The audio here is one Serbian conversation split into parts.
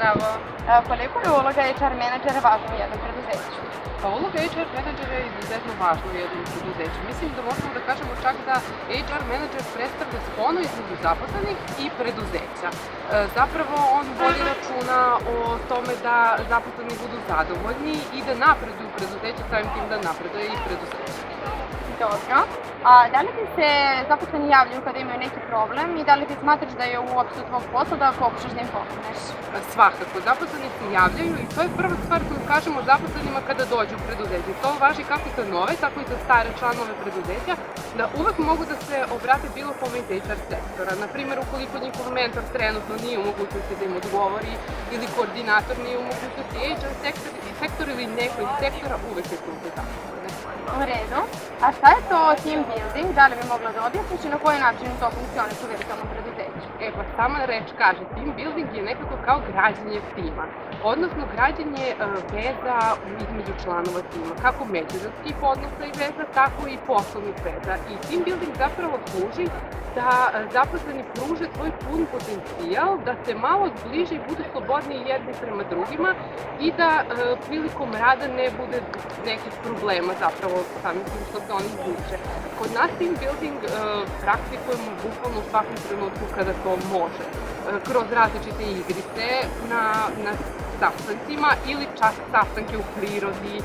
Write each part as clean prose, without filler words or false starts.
Bravo. Koliko je uloga HR menadžera važna u jednom preduzeću? Pa uloga HR menadžera je izuzetno važna u jednom preduzeću. Mislim da možemo da kažemo čak da HR menadžer predstavlja sponu između zaposlenih i preduzeća. Zapravo on vodi računa o tome da zaposleni budu zadovoljni i da napreduju preduzeće, samim tim da napreduje i preduzeće. Dobro. Da li ti se zaposleni javljaju kada imaju neki problem i da li ti smatraš da je uopšte tvog posla da pokušaš da im pomogneš? Svakako, zaposleni se javljaju i to je prva stvar koju kažemo zaposlenima kada dođu u preduzeće. To važi kako za nove, tako i za stare članove preduzeća, da uvek mogu da se obrate bilo kome iz HR sektora. Naprimjer, ukoliko njihov mentor trenutno nije u mogućnosti da im odgovori ili koordinator nije u mogućnosti, HR sektor ili neko iz sektora uvek je tu za zaposlene. U redu. A šta je to team building? Da li bi mogla da objasniš i na koji način to funkcioniše u virtualnom preduzeću? Pa sama reč kaže, team building je nekako kao građenje tima, odnosno građenje veza između članova tima, kako međuljudskih odnosa i veza, tako i poslovnih veza. I team building zapravo služi da zaposleni pruže svoj pun potencijal, da se malo zbliže i budu slobodniji jedni prema drugima i da prilikom rada ne bude nekih problema zapravo samim tim što se oni zbliže. Kod nas team building praktikujemo bukvalno u svakom trenutku kada to može, kroz različite igrice na sastancima ili čak sastanke u prirodi,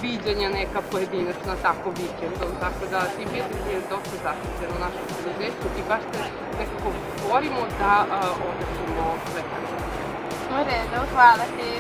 viđanja neka pojedinačna tako vikendom, tako da team building je dosta zaštićen u našem preduzeću i baš se nekako borimo da održimo sve. U redu, hvala ti.